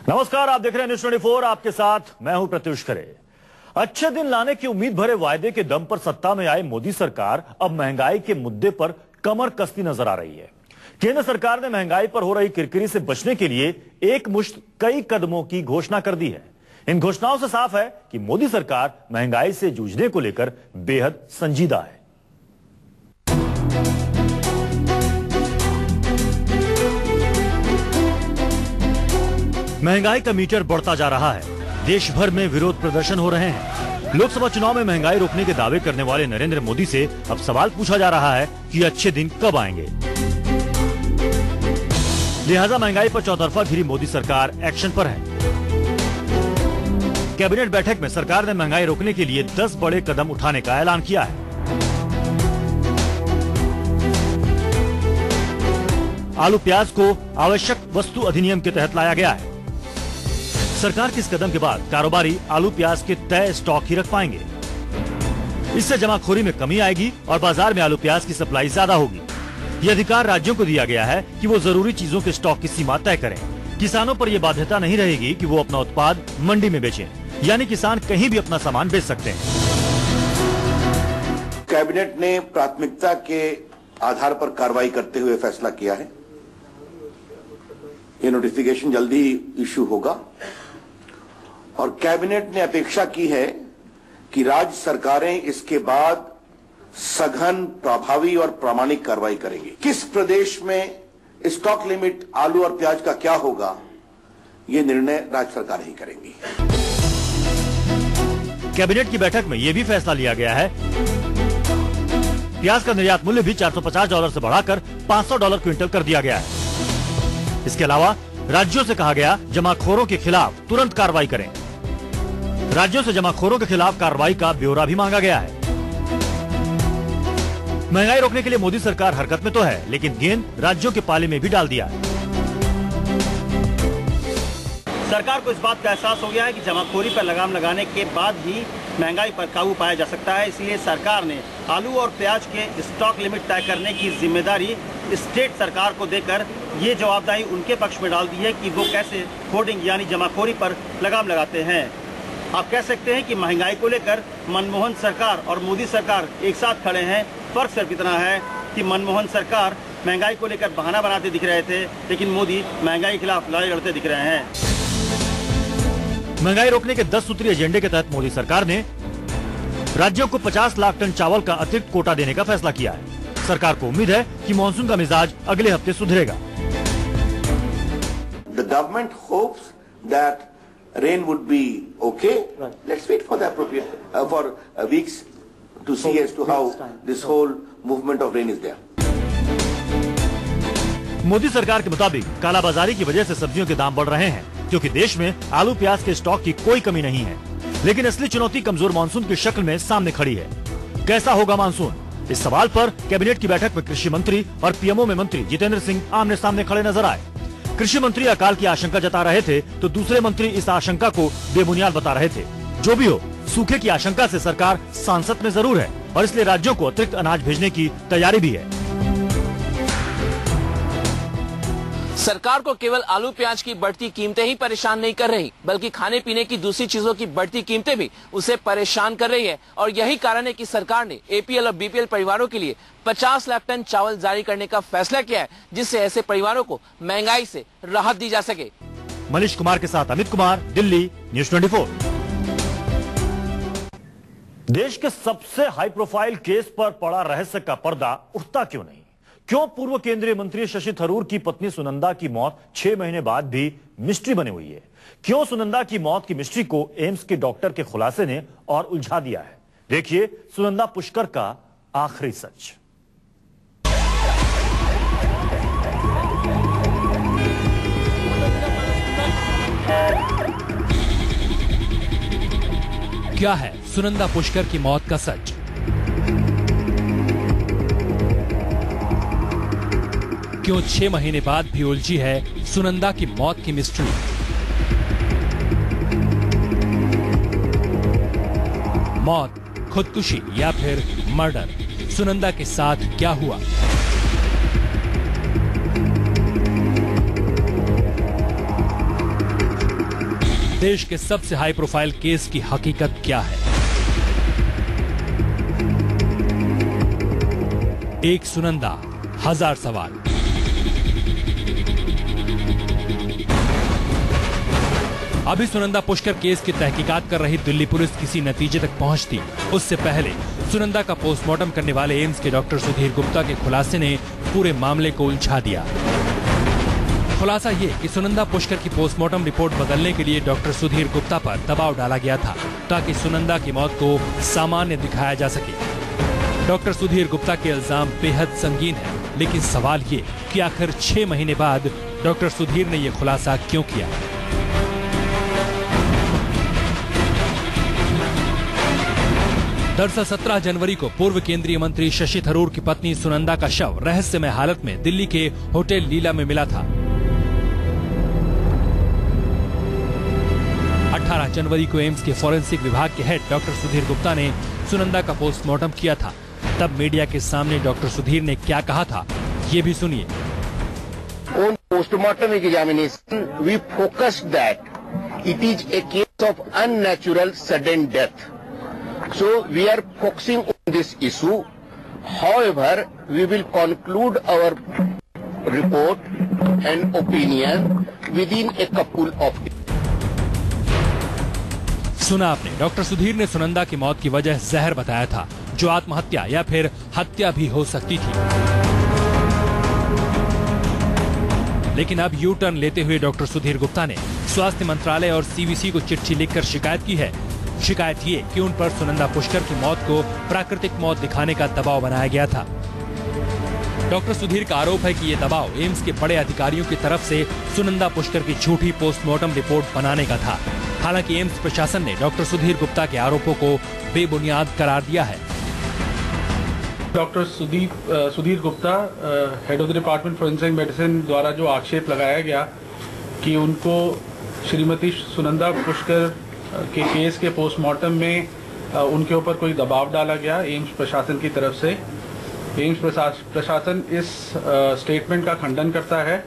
नमस्कार, आप देख रहे हैं न्यूज़ 24। आपके साथ मैं हूं प्रत्युष खरे। अच्छे दिन लाने की उम्मीद भरे वायदे के दम पर सत्ता में आए मोदी सरकार अब महंगाई के मुद्दे पर कमर कसती नजर आ रही है। केंद्र सरकार ने महंगाई पर हो रही किरकिरी से बचने के लिए एक मुश्त कई कदमों की घोषणा कर दी है। इन घोषणाओं से साफ है कि मोदी सरकार महंगाई से जूझने को लेकर बेहद संजीदा है। महंगाई का मीटर बढ़ता जा रहा है। देश भर में विरोध प्रदर्शन हो रहे हैं। लोकसभा चुनाव में महंगाई रोकने के दावे करने वाले नरेंद्र मोदी से अब सवाल पूछा जा रहा है कि अच्छे दिन कब आएंगे। लिहाजा महंगाई पर चौतरफा घिरी मोदी सरकार एक्शन पर है। कैबिनेट बैठक में सरकार ने महंगाई रोकने के लिए 10 बड़े कदम उठाने का ऐलान किया है। आलू प्याज को आवश्यक वस्तु अधिनियम के तहत लाया गया है। सरकार के इस कदम के बाद कारोबारी आलू प्याज के तय स्टॉक ही रख पाएंगे। इससे जमाखोरी में कमी आएगी और बाजार में आलू प्याज की सप्लाई ज्यादा होगी। ये अधिकार राज्यों को दिया गया है कि वो जरूरी चीजों के स्टॉक की सीमा तय करें। किसानों पर यह बाध्यता नहीं रहेगी कि वो अपना उत्पाद मंडी में बेचें, यानी किसान कहीं भी अपना सामान बेच सकते हैं। कैबिनेट ने प्राथमिकता के आधार पर कार्रवाई करते हुए फैसला किया है। ये नोटिफिकेशन जल्दी इश्यू होगा और कैबिनेट ने अपेक्षा की है कि राज्य सरकारें इसके बाद सघन, प्रभावी और प्रामाणिक कार्रवाई करेंगी। किस प्रदेश में स्टॉक लिमिट आलू और प्याज का क्या होगा, ये निर्णय राज्य सरकार ही करेंगी। कैबिनेट की बैठक में यह भी फैसला लिया गया है, प्याज का निर्यात मूल्य भी $450 से बढ़ाकर $500 क्विंटल कर दिया गया है। इसके अलावा राज्यों से कहा गया जमाखोरों के खिलाफ तुरंत कार्रवाई करें। राज्यों से जमाखोरों के खिलाफ कार्रवाई का ब्यौरा भी मांगा गया है। महंगाई रोकने के लिए मोदी सरकार हरकत में तो है, लेकिन गेंद राज्यों के पाले में भी डाल दिया है। सरकार को इस बात का एहसास हो गया है कि जमाखोरी पर लगाम लगाने के बाद ही महंगाई पर काबू पाया जा सकता है। इसलिए सरकार ने आलू और प्याज के स्टॉक लिमिट तय करने की जिम्मेदारी स्टेट सरकार को देकर ये जवाबदारी उनके पक्ष में डाल दी है कि वो कैसे होर्डिंग यानी जमाखोरी पर लगाम लगाते हैं। आप कह सकते हैं कि महंगाई को लेकर मनमोहन सरकार और मोदी सरकार एक साथ खड़े हैं। फर्क सिर्फ इतना है कि मनमोहन सरकार महंगाई को लेकर बहाना बनाते दिख रहे थे, लेकिन मोदी महंगाई के खिलाफ लड़ाई लड़ते दिख रहे हैं। महंगाई रोकने के 10 सूत्रीय एजेंडे के तहत मोदी सरकार ने राज्यों को 50 लाख टन चावल का अतिरिक्त कोटा देने का फैसला किया है। सरकार को उम्मीद है कि मानसून का मिजाज अगले हफ्ते सुधरेगा। The government hopes that rain would be okay. Let's wait for the appropriate for weeks to see as to how this whole movement of rain is there. Modi सरकार के मुताबिक कालाबाजारी की वजह से सब्जियों के दाम बढ़ रहे हैं, क्योंकि देश में आलू प्याज के स्टॉक की कोई कमी नहीं है। लेकिन असली चुनौती कमजोर मानसून की शक्ल में सामने खड़ी है। कैसा होगा मानसून? इस सवाल पर कैबिनेट की बैठक में कृषि मंत्री और पीएमओ में मंत्री जितेंद्र सिंह आमने सामने खड़े नजर आए। कृषि मंत्री अकाल की आशंका जता रहे थे, तो दूसरे मंत्री इस आशंका को बेबुनियाद बता रहे थे। जो भी हो, सूखे की आशंका से सरकार सांसद में जरूर है और इसलिए राज्यों को अतिरिक्त अनाज भेजने की तैयारी भी है। सरकार को केवल आलू प्याज की बढ़ती कीमतें ही परेशान नहीं कर रही, बल्कि खाने पीने की दूसरी चीजों की बढ़ती कीमतें भी उसे परेशान कर रही है। और यही कारण है कि सरकार ने एपीएल और बीपीएल परिवारों के लिए 50 लाख टन चावल जारी करने का फैसला किया है, जिससे ऐसे परिवारों को महंगाई से राहत दी जा सके। मनीष कुमार के साथ अमित कुमार, दिल्ली, न्यूज़ 24। देश के सबसे हाई प्रोफाइल केस पर पड़ा रहस्य का पर्दा उठता क्यों नहीं? क्यों पूर्व केंद्रीय मंत्री शशि थरूर की पत्नी सुनंदा की मौत 6 महीने बाद भी मिस्ट्री बनी हुई है? क्यों सुनंदा की मौत की मिस्ट्री को एम्स के डॉक्टर के खुलासे ने और उलझा दिया है? देखिए सुनंदा पुष्कर का आखिरी सच। क्या है सुनंदा पुष्कर की मौत का सच? क्यों 6 महीने बाद भी उलझी है सुनंदा की मौत की मिस्ट्री? मौत, खुदकुशी या फिर मर्डर? सुनंदा के साथ क्या हुआ? देश के सबसे हाई प्रोफाइल केस की हकीकत क्या है। एक सुनंदा, हजार सवाल। अभी सुनंदा पुष्कर केस की तहकीकात कर रही दिल्ली पुलिस किसी नतीजे तक पहुंचती, उससे पहले सुनंदा का पोस्टमार्टम करने वाले एम्स के डॉक्टर सुधीर गुप्ता के खुलासे ने पूरे मामले को उलझा दिया। खुलासा ये कि सुनंदा पुष्कर की पोस्टमार्टम रिपोर्ट बदलने के लिए डॉक्टर सुधीर गुप्ता पर दबाव डाला गया था, ताकि सुनंदा की मौत को सामान्य दिखाया जा सके। डॉक्टर सुधीर गुप्ता के इल्जाम बेहद संगीन है, लेकिन सवाल ये कि आखिर 6 महीने बाद डॉक्टर सुधीर ने यह खुलासा क्यों किया। दरअसल 17 जनवरी को पूर्व केंद्रीय मंत्री शशि थरूर की पत्नी सुनंदा का शव रहस्यमय हालत में दिल्ली के होटल लीला में मिला था। 18 जनवरी को एम्स के फॉरेंसिक विभाग के हेड डॉक्टर सुधीर गुप्ता ने सुनंदा का पोस्टमार्टम किया था। तब मीडिया के सामने डॉक्टर सुधीर ने क्या कहा था, ये भी सुनिए। On postmortem examination, we focused that it is a case of unnatural sudden death. So we are focusing on this issue. However, we will conclude our report and opinion within a couple of days. सुना आपने, doctor Sudhir ने सुनंदा की मौत की वजह जहर बताया था, जो आत्महत्या या फिर हत्या भी हो सकती थी। लेकिन अब यू टर्न लेते हुए डॉक्टर सुधीर गुप्ता ने स्वास्थ्य मंत्रालय और सीवीसी को चिट्ठी लिखकर शिकायत की है। शिकायत ये कि उन पर सुनंदा पुष्कर की मौत को प्राकृतिक मौत दिखाने का दबाव बनाया गया था। डॉक्टर सुधीर का आरोप है कि ये दबाव एम्स के बड़े अधिकारियों की तरफ से सुनंदा पुष्कर की झूठी पोस्टमार्टम रिपोर्ट बनाने का था। हालांकि एम्स प्रशासन ने डॉक्टर सुधीर गुप्ता के आरोपों को बेबुनियाद करार दिया है। Doctor Sudhir Gupta, head of the department forensic medicine द्वारा जो आक्षेप लगाया गया कि उनको श्रीमती सुनंदा पुष्कर के केस के पोस्टमार्टम में उनके ऊपर कोई दबाव डाला गया एम्स प्रशासन की तरफ से। एम्स प्रशासन इस स्टेटमेंट का खंडन करता है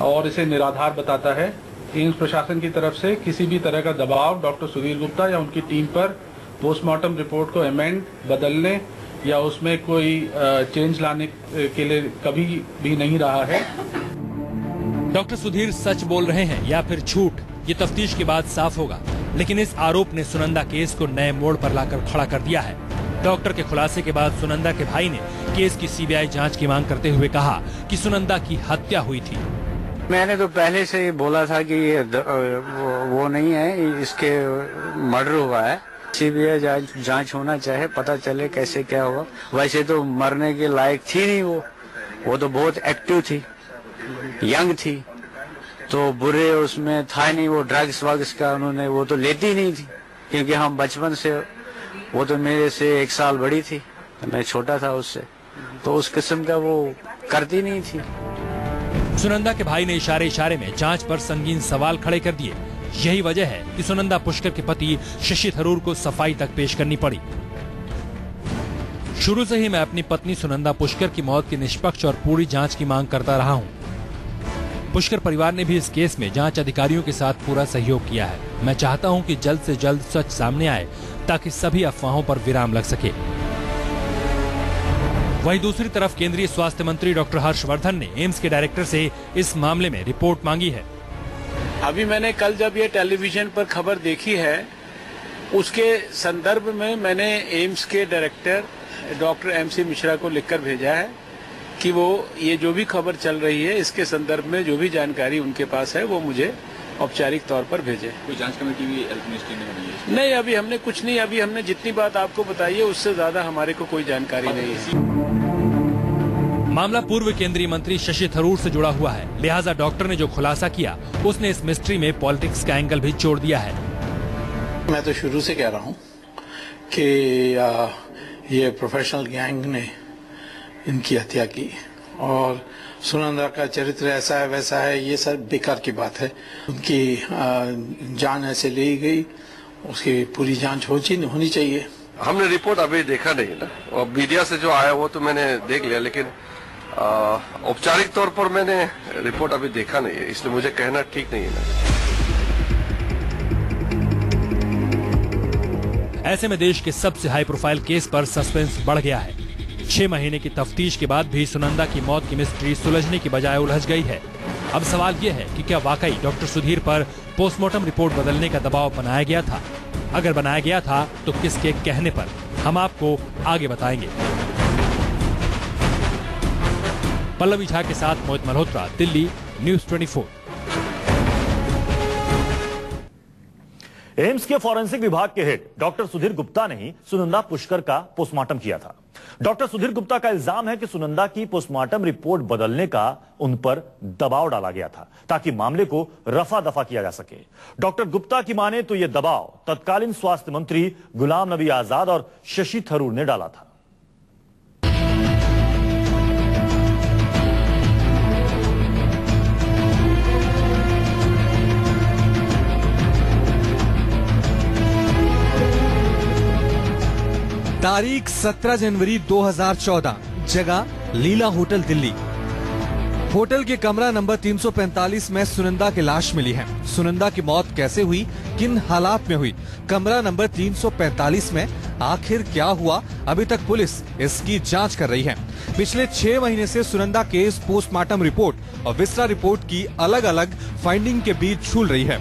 और इसे निराधार बताता है। एम्स प्रशासन की तरफ से किसी भी तरह का दबाव डॉक्टर सुधीर गुप्ता या उनकी टीम पर पोस्टमार्टम रिपोर्ट को अमेंड, बदलने या उसमें कोई चेंज लाने के लिए कभी भी नहीं रहा है। डॉक्टर सुधीर सच बोल रहे हैं या फिर झूठ, ये तफ्तीश के बाद साफ होगा। लेकिन इस आरोप ने सुनंदा केस को नए मोड़ पर लाकर खड़ा कर दिया है। डॉक्टर के खुलासे के बाद सुनंदा के भाई ने केस की सीबीआई जांच की मांग करते हुए कहा कि सुनंदा की हत्या हुई थी। मैंने तो पहले से ही बोला था कि ये वो नहीं है, इसके मर्डर हुआ है। सीबीआई जांच होना चाहे, पता चले कैसे क्या हुआ। वैसे तो मरने के लायक थी नहीं वो तो बहुत एक्टिव थी, यंग थी, तो बुरे उसमें था नहीं। वो ड्रग्स वग्स का उन्होंने वो तो लेती नहीं थी, क्योंकि हम बचपन से, वो तो मेरे से 1 साल बड़ी थी, मैं छोटा था उससे, तो उस किस्म का वो करती नहीं थी। सुनंदा के भाई ने इशारे इशारे में जांच पर संगीन सवाल खड़े कर दिए। यही वजह है कि सुनंदा पुष्कर के पति शशि थरूर को सफाई तक पेश करनी पड़ी। शुरू से ही मैं अपनी पत्नी सुनंदा पुष्कर की मौत की निष्पक्ष और पूरी जांच की मांग करता रहा हूं। पुष्कर परिवार ने भी इस केस में जांच अधिकारियों के साथ पूरा सहयोग किया है। मैं चाहता हूं कि जल्द से जल्द सच सामने आए, ताकि सभी अफवाहों पर विराम लग सके। वहीं दूसरी तरफ केंद्रीय स्वास्थ्य मंत्री डॉक्टर हर्षवर्धन ने एम्स के डायरेक्टर से इस मामले में रिपोर्ट मांगी है। अभी मैंने कल जब ये टेलीविजन पर खबर देखी है, उसके संदर्भ में मैंने एम्स के डायरेक्टर डॉक्टर MC मिश्रा को लिखकर भेजा है कि वो ये जो भी खबर चल रही है, इसके संदर्भ में जो भी जानकारी उनके पास है वो मुझे औपचारिक तौर पर भेजे। कोई जांच कमेटी भी है? नहीं, अभी हमने कुछ नहीं, अभी हमने जितनी बात आपको बताई है उससे ज्यादा हमारे को कोई जानकारी नहीं है। मामला पूर्व केंद्रीय मंत्री शशि थरूर से जुड़ा हुआ है, लिहाजा डॉक्टर ने जो खुलासा किया उसने इस मिस्ट्री में पॉलिटिक्स का एंगल भी जोड़ दिया है। मैं तो शुरू से कह रहा हूँ कि ये प्रोफेशनल गैंग ने इनकी हत्या की और सुनंदा का चरित्र ऐसा है वैसा है, ये सब बेकार की बात है। उनकी जान ऐसे ली गई, उसकी पूरी जांच होनी चाहिए। हमने रिपोर्ट अभी देखा नहीं ना, और मीडिया से जो आया वो तो मैंने देख लिया, लेकिन औपचारिक तौर पर मैंने रिपोर्ट अभी देखा नहीं है, इसलिए मुझे कहना ठीक नहीं है ना। ऐसे में देश के सबसे हाई प्रोफाइल केस पर सस्पेंस बढ़ गया है। 6 महीने की तफ्तीश के बाद भी सुनंदा की मौत की मिस्ट्री सुलझने की बजाय उलझ गई है। अब सवाल ये है कि क्या वाकई डॉक्टर सुधीर पर पोस्टमार्टम रिपोर्ट बदलने का दबाव बनाया गया था? अगर बनाया गया था तो किसके कहने पर? हम आपको आगे बताएंगे। पल्लवी झा के साथ मोहित मल्होत्रा, दिल्ली, न्यूज़ 24। एम्स के फॉरेंसिक विभाग के हेड डॉक्टर सुधीर गुप्ता ने ही सुनंदा पुष्कर का पोस्टमार्टम किया था। डॉक्टर सुधीर गुप्ता का इल्जाम है कि सुनंदा की पोस्टमार्टम रिपोर्ट बदलने का उन पर दबाव डाला गया था ताकि मामले को रफा दफा किया जा सके। डॉक्टर गुप्ता की माने तो यह दबाव तत्कालीन स्वास्थ्य मंत्री गुलाम नबी आजाद और शशि थरूर ने डाला था। तारीख 17 जनवरी 2014, जगह लीला होटल, दिल्ली। होटल के कमरा नंबर 345 में सुनंदा की लाश मिली है। सुनंदा की मौत कैसे हुई, किन हालात में हुई, कमरा नंबर 345 में आखिर क्या हुआ, अभी तक पुलिस इसकी जांच कर रही है। पिछले 6 महीने से सुनंदा केस पोस्टमार्टम रिपोर्ट और विस्रा रिपोर्ट की अलग अलग फाइंडिंग के बीच झूल रही है।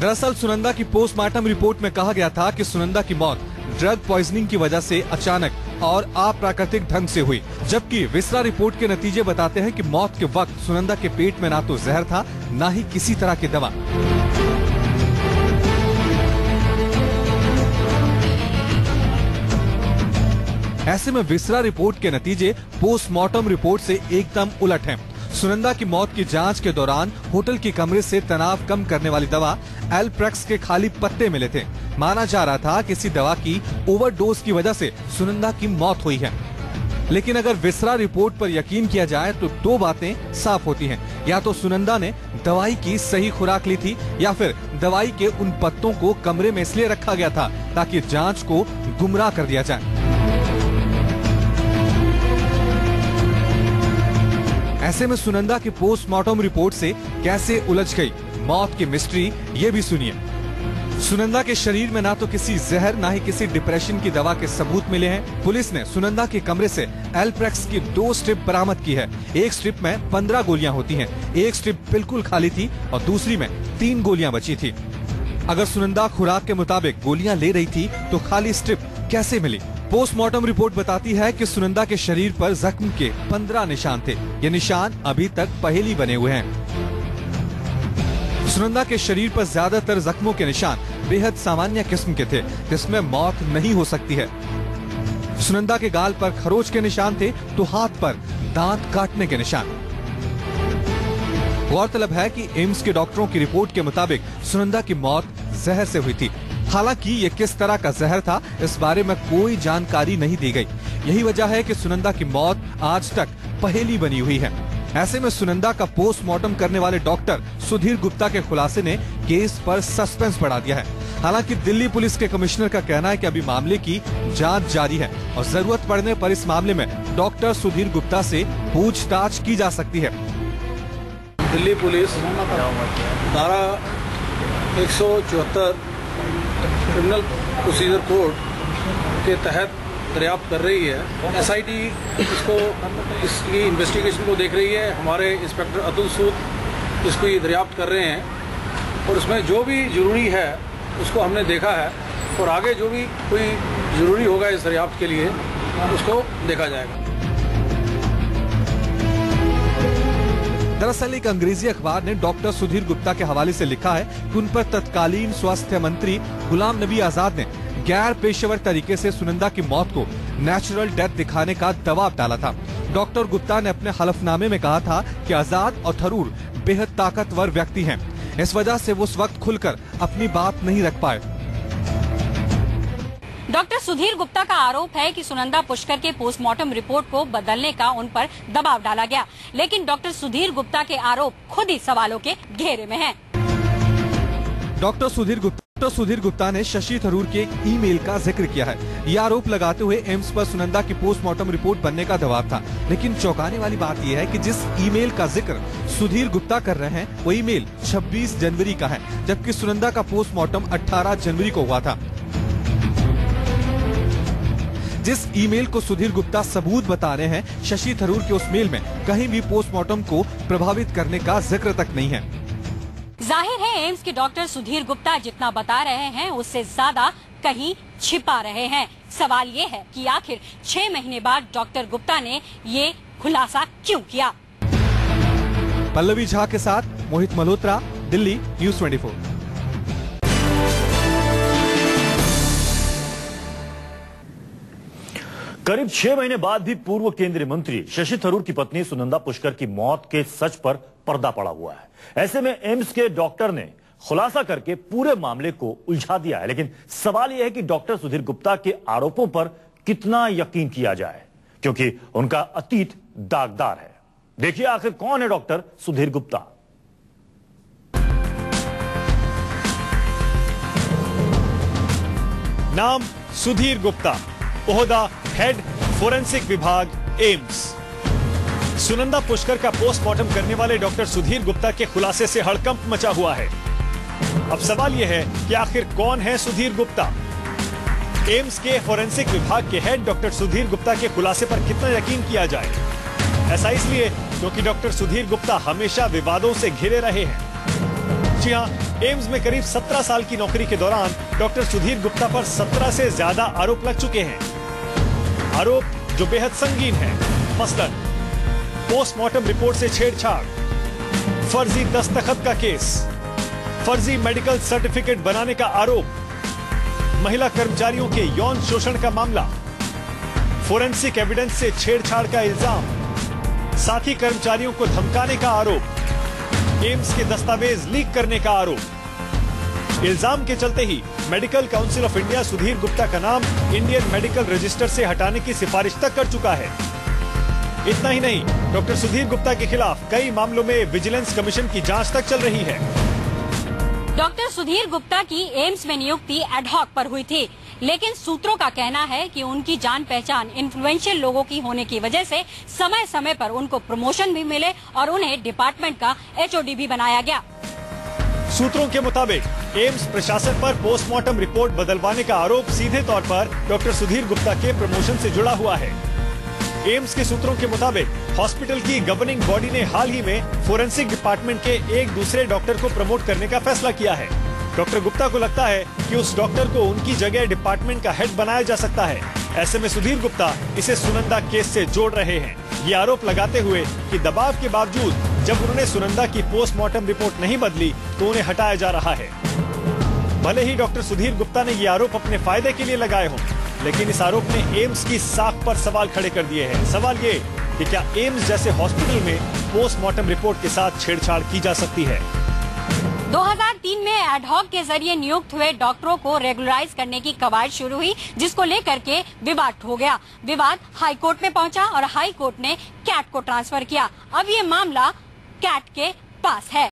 दरअसल सुनंदा की पोस्टमार्टम रिपोर्ट में कहा गया था कि सुनंदा की मौत ड्रग पॉइजनिंग की वजह से अचानक और अप्राकृतिक ढंग से हुई, जबकि विस्रा रिपोर्ट के नतीजे बताते हैं कि मौत के वक्त सुनंदा के पेट में ना तो जहर था, ना ही किसी तरह की दवा। ऐसे में विस्रा रिपोर्ट के नतीजे पोस्टमार्टम रिपोर्ट से एकदम उलट हैं। सुनंदा की मौत की जांच के दौरान होटल के कमरे से तनाव कम करने वाली दवा एल्प्रेक्स के खाली पत्ते मिले थे। माना जा रहा था किसी दवा की ओवरडोज की वजह से सुनंदा की मौत हुई है। लेकिन अगर विस्रा रिपोर्ट पर यकीन किया जाए तो 2 बातें साफ होती हैं। या तो सुनंदा ने दवाई की सही खुराक ली थी, या फिर दवाई के उन पत्तों को कमरे में इसलिए रखा गया था ताकि जांच को गुमराह कर दिया जाए। ऐसे में सुनंदा की पोस्टमार्टम रिपोर्ट से कैसे उलझ गई मौत की मिस्ट्री, ये भी सुनिए। सुनंदा के शरीर में ना तो किसी जहर, ना ही किसी डिप्रेशन की दवा के सबूत मिले हैं। पुलिस ने सुनंदा के कमरे से एल्प्रेक्स की 2 स्ट्रिप बरामद की है। एक स्ट्रिप में 15 गोलियां होती हैं, एक स्ट्रिप बिल्कुल खाली थी और दूसरी में 3 गोलियां बची थी। अगर सुनंदा खुराक के मुताबिक गोलियां ले रही थी तो खाली स्ट्रिप कैसे मिली? पोस्टमार्टम रिपोर्ट बताती है कि सुनंदा के शरीर पर जख्म के 15 निशान थे। ये निशान अभी तक पहेली बने हुए हैं। सुनंदा के शरीर पर ज्यादातर जख्मों के निशान बेहद सामान्य किस्म के थे, जिसमें मौत नहीं हो सकती है। सुनंदा के गाल पर खरोच के निशान थे तो हाथ पर दांत काटने के निशान। गौरतलब है कि एम्स के डॉक्टरों की रिपोर्ट के मुताबिक सुनंदा की मौत जहर से हुई थी। हालांकि ये किस तरह का जहर था, इस बारे में कोई जानकारी नहीं दी गई। यही वजह है कि सुनंदा की मौत आज तक पहेली बनी हुई है। ऐसे में सुनंदा का पोस्टमार्टम करने वाले डॉक्टर सुधीर गुप्ता के खुलासे ने केस पर सस्पेंस बढ़ा दिया है। हालांकि दिल्ली पुलिस के कमिश्नर का कहना है कि अभी मामले की जांच जारी है और जरूरत पड़ने पर इस मामले में डॉक्टर सुधीर गुप्ता से पूछताछ की जा सकती है। दिल्ली पुलिस धारा 174 क्रिमिनल प्रोसीजर कोड के तहत दरियाफ्त कर रही है। एसआईटी इसकी इन्वेस्टिगेशन को देख रही है। हमारे इंस्पेक्टर अतुल सूद इसकी दरियाफ्त कर रहे हैं और उसमें जो भी जरूरी है उसको हमने देखा है और आगे जो भी कोई जरूरी होगा इस दरियाफ्त के लिए उसको देखा जाएगा। दरअसल एक अंग्रेजी अखबार ने डॉक्टर सुधीर गुप्ता के हवाले से लिखा है कि उन पर तत्कालीन स्वास्थ्य मंत्री गुलाम नबी आजाद ने गैर पेशेवर तरीके से सुनंदा की मौत को नेचुरल डेथ दिखाने का दबाव डाला था। डॉक्टर गुप्ता ने अपने हलफनामे में कहा था कि आजाद और थरूर बेहद ताकतवर व्यक्ति हैं, इस वजह से वो उस वक्त खुलकर अपनी बात नहीं रख पाए। डॉक्टर सुधीर गुप्ता का आरोप है कि सुनंदा पुष्कर के पोस्टमार्टम रिपोर्ट को बदलने का उन पर दबाव डाला गया, लेकिन डॉक्टर सुधीर गुप्ता के आरोप खुद ही सवालों के घेरे में हैं। डॉक्टर सुधीर गुप्ता ने शशि थरूर के एक ईमेल का जिक्र किया है। यह आरोप लगाते हुए एम्स पर सुनंदा की पोस्टमार्टम रिपोर्ट बनने का दबाव था, लेकिन चौंकाने वाली बात यह है कि जिस ईमेल का जिक्र सुधीर गुप्ता कर रहे हैं वो ईमेल 26 जनवरी का है, जबकि सुनंदा का पोस्टमार्टम 18 जनवरी को हुआ था। जिस ईमेल को सुधीर गुप्ता सबूत बता रहे हैं, शशि थरूर के उस मेल में कहीं भी पोस्टमार्टम को प्रभावित करने का जिक्र तक नहीं है। जाहिर है एम्स के डॉक्टर सुधीर गुप्ता जितना बता रहे हैं उससे ज्यादा कहीं छिपा रहे हैं। सवाल ये है कि आखिर 6 महीने बाद डॉक्टर गुप्ता ने ये खुलासा क्यों किया। पल्लवी झा के साथ मोहित मल्होत्रा, दिल्ली, न्यूज़ 24। करीब 6 महीने बाद भी पूर्व केंद्रीय मंत्री शशि थरूर की पत्नी सुनंदा पुष्कर की मौत के सच पर पर्दा पड़ा हुआ है। ऐसे में एम्स के डॉक्टर ने खुलासा करके पूरे मामले को उलझा दिया है। लेकिन सवाल यह है कि डॉक्टर सुधीर गुप्ता के आरोपों पर कितना यकीन किया जाए, क्योंकि उनका अतीत दागदार है। देखिए आखिर कौन है डॉक्टर सुधीर गुप्ता। नाम सुधीर गुप्ता, ओहदा हेड फोरेंसिक विभाग, एम्स। सुनंदा पुष्कर का पोस्टमार्टम करने वाले डॉक्टर सुधीर गुप्ता के खुलासे से हड़कंप मचा हुआ है। अब सवाल यह है कि आखिर कौन है सुधीर गुप्ता। एम्स के फोरेंसिक विभाग के हेड डॉक्टर सुधीर गुप्ता के खुलासे पर कितना यकीन किया जाए। ऐसा इसलिए क्योंकि डॉक्टर सुधीर गुप्ता हमेशा विवादों से घिरे रहे हैं। जी हाँ, एम्स में करीब 17 साल की नौकरी के दौरान डॉक्टर सुधीर गुप्ता पर 17 से ज्यादा आरोप लग चुके हैं। आरोप जो बेहद संगीन है। मसलन पोस्टमार्टम रिपोर्ट से छेड़छाड़, फर्जी दस्तखत का केस, फर्जी मेडिकल सर्टिफिकेट बनाने का आरोप, महिला कर्मचारियों के यौन शोषण का मामला, फोरेंसिक एविडेंस से छेड़छाड़ का इल्जाम, साथी कर्मचारियों को धमकाने का आरोप, एम्स के दस्तावेज लीक करने का आरोप। इल्जाम के चलते ही Medical Council of India Sudhir Gupta का नाम इंडियन मेडिकल रजिस्टर से हटाने की सिफारिश तक कर चुका है। इतना ही नहीं, डॉक्टर सुधीर गुप्ता के खिलाफ कई मामलों में विजिलेंस कमीशन की जांच तक चल रही है। डॉक्टर सुधीर गुप्ता की एम्स में नियुक्ति एडहॉक पर हुई थी, लेकिन सूत्रों का कहना है कि उनकी जान पहचान इन्फ्लुएंशियल लोगों की होने की वजह से समय समय पर उनको प्रमोशन भी मिले और उन्हें डिपार्टमेंट का HOD भी बनाया गया। सूत्रों के मुताबिक एम्स प्रशासन पर पोस्टमार्टम रिपोर्ट बदलवाने का आरोप सीधे तौर पर डॉक्टर सुधीर गुप्ता के प्रमोशन से जुड़ा हुआ है। एम्स के सूत्रों के मुताबिक हॉस्पिटल की गवर्निंग बॉडी ने हाल ही में फोरेंसिक डिपार्टमेंट के एक दूसरे डॉक्टर को प्रमोट करने का फैसला किया है। डॉक्टर गुप्ता को लगता है कि उस डॉक्टर को उनकी जगह डिपार्टमेंट का हेड बनाया जा सकता है। ऐसे में सुधीर गुप्ता इसे सुनंदा केस से जोड़ रहे हैं, ये आरोप लगाते हुए कि दबाव के बावजूद जब उन्होंने सुनंदा की पोस्टमार्टम रिपोर्ट नहीं बदली तो उन्हें हटाया जा रहा है। भले ही डॉक्टर सुधीर गुप्ता ने ये आरोप अपने फायदे के लिए लगाए हों, लेकिन इस आरोप ने एम्स की साख पर सवाल खड़े कर दिए हैं। सवाल ये कि क्या एम्स जैसे हॉस्पिटल में पोस्टमार्टम रिपोर्ट के साथ छेड़छाड़ की जा सकती है। 2003 में एडहॉक के जरिए नियुक्त हुए डॉक्टरों को रेगुलराइज करने की कवायद शुरू हुई, जिसको लेकर के विवाद हो गया। विवाद हाई कोर्ट में पहुंचा और हाई कोर्ट ने कैट को ट्रांसफर किया। अब ये मामला कैट के पास है।